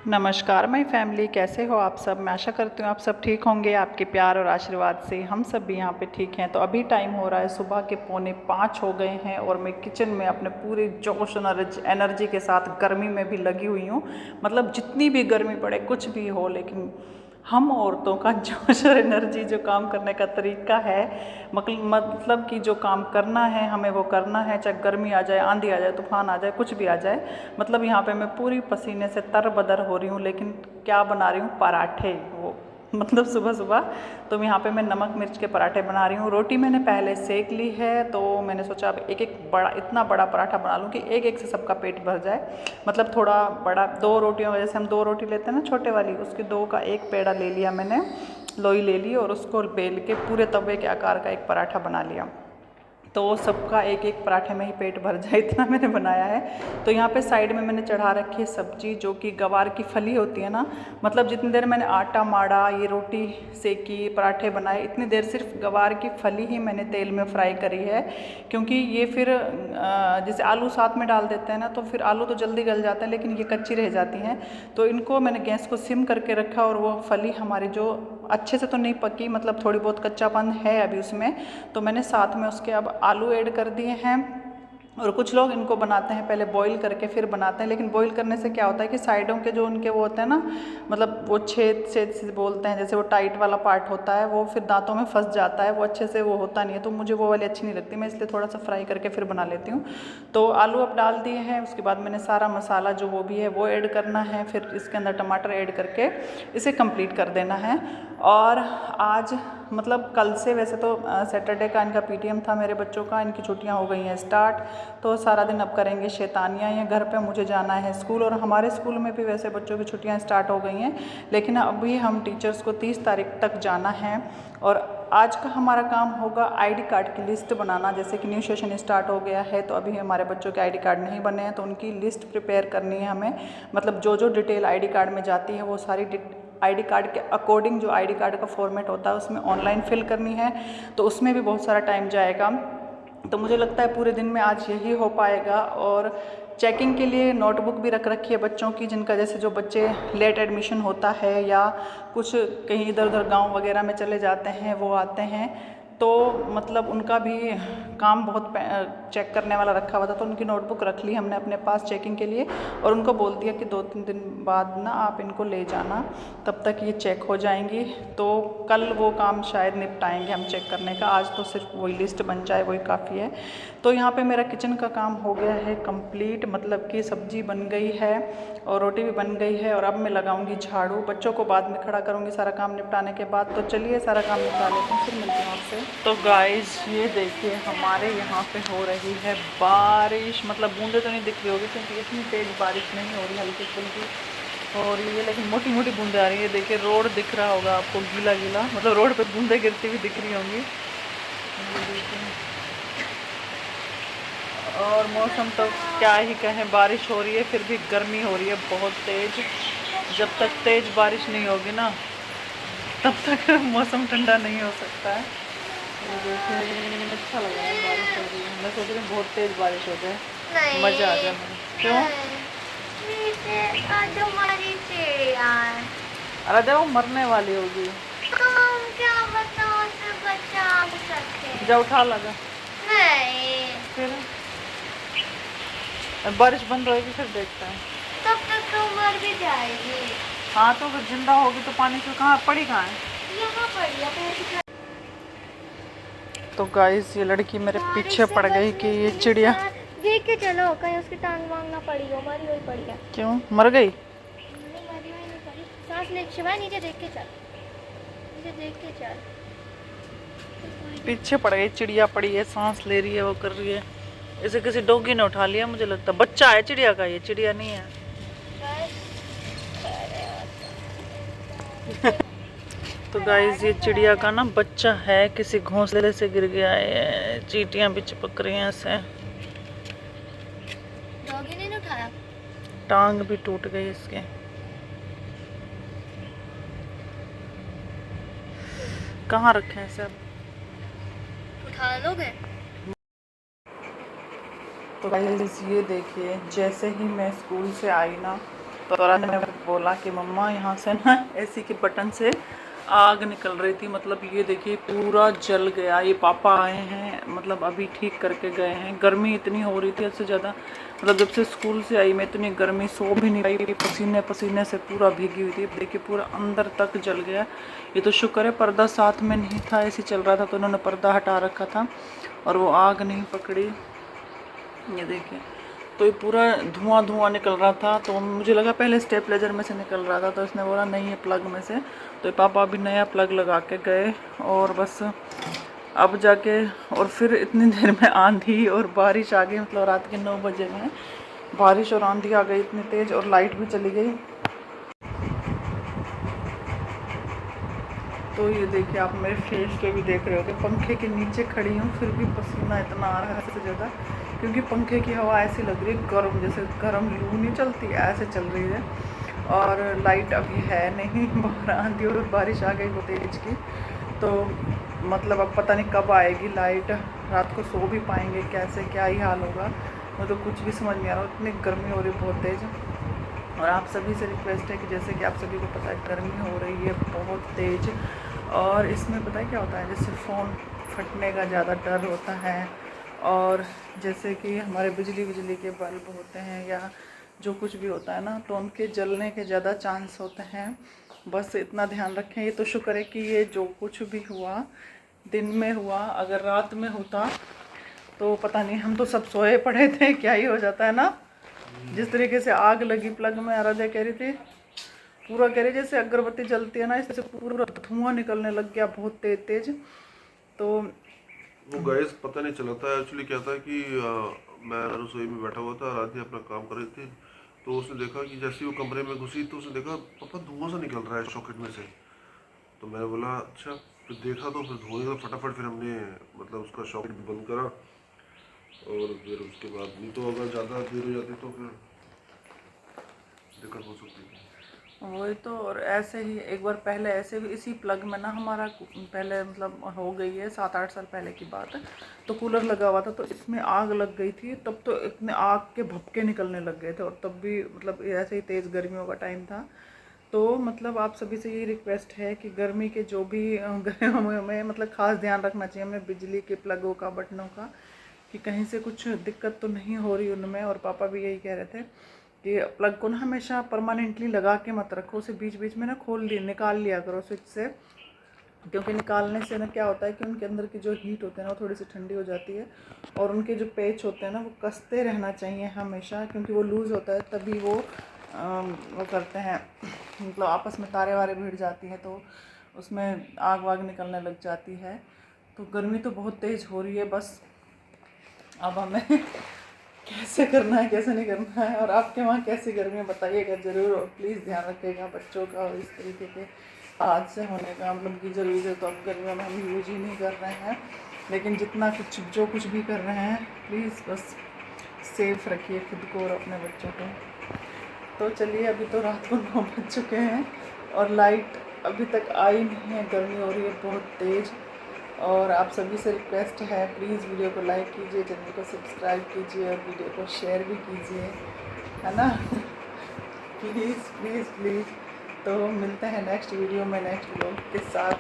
नमस्कार my family, कैसे हो आप सब। मैं आशा करती हूँ आप सब ठीक होंगे। आपके प्यार और आशीर्वाद से हम सब भी यहाँ पे ठीक हैं। तो अभी टाइम हो रहा है सुबह के 4:45 हो गए हैं और मैं किचन में अपने पूरे जोश और एनर्जी के साथ गर्मी में भी लगी हुई हूँ। मतलब जितनी भी गर्मी पड़े, कुछ भी हो, लेकिन हम औरतों का जोश और एनर्जी, जो काम करने का तरीका है, मतलब कि जो काम करना है हमें वो करना है, चाहे गर्मी आ जाए, आंधी आ जाए, तूफान आ जाए, कुछ भी आ जाए। मतलब यहाँ पे मैं पूरी पसीने से तरबदर हो रही हूँ। लेकिन क्या बना रही हूँ, पराठे। वो मतलब सुबह सुबह तो यहाँ पे मैं नमक मिर्च के पराठे बना रही हूँ। रोटी मैंने पहले सेक ली है, तो मैंने सोचा अब एक एक बड़ा, इतना बड़ा पराठा बना लूँ कि एक एक से सबका पेट भर जाए। मतलब थोड़ा बड़ा, 2 रोटियों वजह से हम 2 रोटी लेते हैं ना छोटे वाली, उसकी 2 का 1 पेड़ा ले लिया मैंने, लोई ले ली और उसको बेल के पूरे तवे के आकार का एक पराठा बना लिया। तो सबका एक एक पराठे में ही पेट भर जाए, इतना मैंने बनाया है। तो यहाँ पे साइड में मैंने चढ़ा रखी है सब्जी, जो कि गवार की फली होती है ना। मतलब जितनी देर मैंने आटा माड़ा, ये रोटी सेकी, पराठे बनाए, इतनी देर सिर्फ गवार की फली ही मैंने तेल में फ्राई करी है। क्योंकि ये फिर जैसे आलू साथ में डाल देते हैं ना, तो फिर आलू तो जल्दी गल जाता है, लेकिन ये कच्ची रह जाती हैं। तो इनको मैंने गैस को सिम करके रखा और वो फली हमारी जो अच्छे से तो नहीं पकी, मतलब थोड़ी बहुत कच्चापन है अभी उसमें, तो मैंने साथ में उसके अब आलू ऐड कर दिए हैं। और कुछ लोग इनको बनाते हैं पहले बॉईल करके फिर बनाते हैं, लेकिन बॉईल करने से क्या होता है कि साइडों के जो उनके वो होते हैं ना, मतलब वो छेद छेद से बोलते हैं, जैसे वो टाइट वाला पार्ट होता है, वो फिर दांतों में फंस जाता है, वो अच्छे से वो होता नहीं है। तो मुझे वो वाली अच्छी नहीं लगती, मैं इसलिए थोड़ा सा फ्राई करके फिर बना लेती हूँ। तो आलू अब डाल दिए हैं, उसके बाद मैंने सारा मसाला जो वो भी है वो ऐड करना है, फिर इसके अंदर टमाटर ऐड करके इसे कंप्लीट कर देना है। और आज मतलब कल से, वैसे तो सैटरडे का इनका पीटीएम था मेरे बच्चों का, इनकी छुट्टियां हो गई हैं स्टार्ट, तो सारा दिन अब करेंगे शैतानियाँ। ये घर पे मुझे जाना है स्कूल, और हमारे स्कूल में भी वैसे बच्चों की छुट्टियां स्टार्ट हो गई हैं, लेकिन अभी हम टीचर्स को 30 तारीख तक जाना है। और आज का हमारा काम होगा आईडी कार्ड की लिस्ट बनाना। जैसे कि न्यू सेशन स्टार्ट हो गया है, तो अभी हमारे बच्चों के आईडी कार्ड नहीं बने हैं, तो उनकी लिस्ट प्रिपेयर करनी है हमें। मतलब जो जो डिटेल आईडी कार्ड में जाती है, वो सारी आईडी कार्ड के अकॉर्डिंग, जो आईडी कार्ड का फॉर्मेट होता है उसमें ऑनलाइन फिल करनी है, तो उसमें भी बहुत सारा टाइम जाएगा। तो मुझे लगता है पूरे दिन में आज यही हो पाएगा। और चेकिंग के लिए नोटबुक भी रख रखी है बच्चों की, जिनका जैसे जो बच्चे लेट एडमिशन होता है या कुछ कहीं इधर उधर गांव वगैरह में चले जाते हैं, वो आते हैं, तो मतलब उनका भी काम बहुत चेक करने वाला रखा हुआ था, तो उनकी नोटबुक रख ली हमने अपने पास चेकिंग के लिए। और उनको बोल दिया कि 2-3 दिन बाद ना आप इनको ले जाना, तब तक ये चेक हो जाएंगी। तो कल वो काम शायद निपटाएंगे हम चेक करने का, आज तो सिर्फ वही लिस्ट बन जाए वही काफ़ी है। तो यहाँ पे मेरा किचन का काम हो गया है कंप्लीट, मतलब कि सब्जी बन गई है और रोटी भी बन गई है, और अब मैं लगाऊंगी झाड़ू। बच्चों को बाद में खड़ा करूँगी सारा काम निपटाने के बाद। तो चलिए सारा काम निपटा लेते हैं, फिर मिलती हूँ आपसे। तो गाइस ये देखिए, हमारे यहाँ पे हो रही है बारिश। मतलब बूंदे तो नहीं दिख रही होगी क्योंकि इतनी तेज़ बारिश नहीं हो रही, हल्की फुल्की हो रही है, लेकिन मोटी मोटी बूंदे आ रही है। देखिए रोड दिख रहा होगा आपको, गीला गीला, मतलब रोड पे बूंदे गिरती हुई दिख रही होंगी। ये देखिए, और मौसम तो क्या ही कहें, बारिश हो रही है फिर भी गर्मी हो रही है बहुत तेज़। जब तक तेज़ बारिश नहीं होगी ना, तब तक मौसम ठंडा नहीं हो सकता है। ये देखिए, अच्छा लग रहा है बारिश हो रही है। मैं सोच रही हूँ बहुत तेज़ बारिश हो जाए, मज़ा आ जाए मुझे। क्यों? आज हमारी चिड़िया है। अरे देखो मरने वाली होगी। तो हम क्या बताओ, उसे बचा भी सकते हैं। जा उठा लगा। नहीं, फिर बारिश बंद होएगी फिर देखते हैं। तब तक तो मर भी जाएगी। हाँ तो फिर जिंदा होगी तो पानी से कहाँ पड़ी, कहाँ है? यहाँ पड़ी है पैर की। तो गाइस ये लड़की मेरे बारिश पीछे से पड़ गई बचने कि ये के लिए चिड़िया। देख के चलो, कहीं उसकी टांग वांग ना पड़ी हो, मरी हुई पड़ी है। क्यों मर गई? नहीं, मरी हुई नहीं पड़ी। सांस ले शिवाय, नीचे देख के चल, नीचे देख के चल। पीछे पड़ गई, चिड़िया पड़ी है, सांस ले रही है, वो कर रही है। इसे किसी डॉगी ने उठा लिया मुझे लगता। बच्चा है चिड़िया का, ये चिड़िया नहीं है। तो गाइस ये चिड़िया का ना बच्चा है, किसी घोंसले से गिर गया है, चींटियां भी चिपक रही हैं इसे। डॉगी ने नहीं उठाया। टांग भी टूट गई इसके। कहाँ रखे हैं सब? उठा लोगे? तो गाइस ये देखिए, जैसे ही मैं स्कूल से आई ना, तो राज ने बोला कि मम्मा यहाँ से ना एसी के बटन से आग निकल रही थी, मतलब ये देखिए पूरा जल गया। ये पापा आए हैं, मतलब अभी ठीक करके गए हैं। गर्मी इतनी हो रही थी इससे ज़्यादा, मतलब जब से स्कूल से आई मैं इतनी गर्मी सो भी नहीं पाई, पसीने पसीने से पूरा भीगी हुई थी। देखिए पूरा अंदर तक जल गया। ये तो शुक्र है पर्दा साथ में नहीं था, ऐसे चल रहा था तो उन्होंने पर्दा हटा रखा था और वो आग नहीं पकड़ी। ये देखिए तो ये पूरा धुआं धुआं निकल रहा था। तो मुझे लगा पहले स्टेपलाइजर में से निकल रहा था, तो इसने बोला नहीं है प्लग में से। तो पापा अभी नया प्लग लगा के गए और बस अब जाके, और फिर इतनी देर में आंधी और बारिश आ गई, मतलब रात के 9 बजे में बारिश और आंधी आ गई इतनी तेज़, और लाइट भी चली गई। तो ये देखिए आप मेरे फेस पे भी देख रहे हो कि पंखे के नीचे खड़ी हूँ फिर भी पसीना इतना आ रहा है इससे ज़्यादा, क्योंकि पंखे की हवा ऐसी लग रही है गर्म, जैसे गर्म लू नहीं चलती ऐसे चल रही है। और लाइट अभी है नहीं, बाहर आंधी और बारिश आ गई वो तेज की। तो मतलब अब पता नहीं कब आएगी लाइट, रात को सो भी पाएंगे कैसे, क्या ही हाल होगा, मतलब कुछ भी समझ नहीं आ रहा। इतनी गर्मी हो रही है बहुत तेज़। और आप सभी से रिक्वेस्ट है कि जैसे कि आप सभी को पता है गर्मी हो रही है बहुत तेज़, और इसमें पता है क्या होता है, जैसे फ़ोन फटने का ज़्यादा डर होता है, और जैसे कि हमारे बिजली के बल्ब होते हैं या जो कुछ भी होता है ना, तो उनके जलने के ज़्यादा चांस होते हैं। बस इतना ध्यान रखें। ये तो शुक्र है कि ये जो कुछ भी हुआ दिन में हुआ, अगर रात में होता तो पता नहीं, हम तो सब सोए पड़े थे, क्या ही हो जाता है ना। जिस तरीके से आग लगी प्लग में, आराध्या कह रही थी पूरा, कह रही जैसे अगरबत्ती जलती है ना, इससे पूरा धुआं निकलने लग गया बहुत तेज तेज। तो वो गैस पता नहीं चला था। एक्चुअली क्या था कि मैं रसोई में बैठा हुआ था, रात अपना काम कर रही थी, तो उसने देखा कि जैसे ही वो कमरे में घुसी तो उसने देखा पापा धुआं सा निकल रहा है सॉकेट में से। तो मैंने बोला अच्छा, फिर देखा तो फिर धुएं का फटाफट फिर हमने मतलब उसका सॉकेट भी बंद करा, और फिर उसके बाद नहीं तो अगर ज़्यादा देर हो जाती तो फिर दिक्कत हो सकती थी। वही तो। और ऐसे ही एक बार पहले ऐसे भी इसी प्लग में ना हमारा पहले, मतलब हो गई है 7-8 साल पहले की बात है, तो कूलर लगा हुआ था तो इसमें आग लग गई थी। तब तो इतने आग के भपके निकलने लग गए थे, और तब भी मतलब ऐसे ही तेज़ गर्मियों का टाइम था। तो मतलब आप सभी से ये रिक्वेस्ट है कि गर्मी के जो भी गर्मियों में मतलब ख़ास ध्यान रखना चाहिए हमें बिजली के प्लगों का, बटनों का, कि कहीं से कुछ दिक्कत तो नहीं हो रही उनमें। और पापा भी यही कह रहे थे कि प्लग को ना हमेशा परमानेंटली लगा के मत रखो, उसे बीच बीच में ना निकाल लिया करो स्विच से, क्योंकि निकालने से ना क्या होता है कि उनके अंदर की जो हीट होते हैं ना वो थोड़ी सी ठंडी हो जाती है, और उनके जो पेच होते हैं ना वो कसते रहना चाहिए हमेशा, क्योंकि वो लूज़ होता है तभी वो करते हैं, मतलब आपस में तारे वारे भिड़ जाती है तो उसमें आग वाग निकलने लग जाती है। तो गर्मी तो बहुत तेज़ हो रही है, बस अब हमें कैसे करना है कैसे नहीं करना है, और आपके वहाँ कैसी गर्मी है बताइएगा ज़रूर, और प्लीज़ ध्यान रखिएगा बच्चों का। और इस तरीके के हादसे होने का मतलब गीजर वीजर तो अब गर्मियों में हम यूज ही नहीं कर रहे हैं, लेकिन जितना कुछ जो कुछ भी कर रहे हैं प्लीज़ बस सेफ रखिए खुद को और अपने बच्चों को। तो चलिए अभी तो रात को 9 बज चुके हैं और लाइट अभी तक आई नहीं है, गर्मी हो रही है बहुत तेज़। और आप सभी से रिक्वेस्ट है प्लीज़ वीडियो को लाइक कीजिए, चैनल को सब्सक्राइब कीजिए और वीडियो को शेयर भी कीजिए, है ना। Please please please. तो मिलते हैं नेक्स्ट वीडियो में नेक्स्ट व्लॉग के साथ।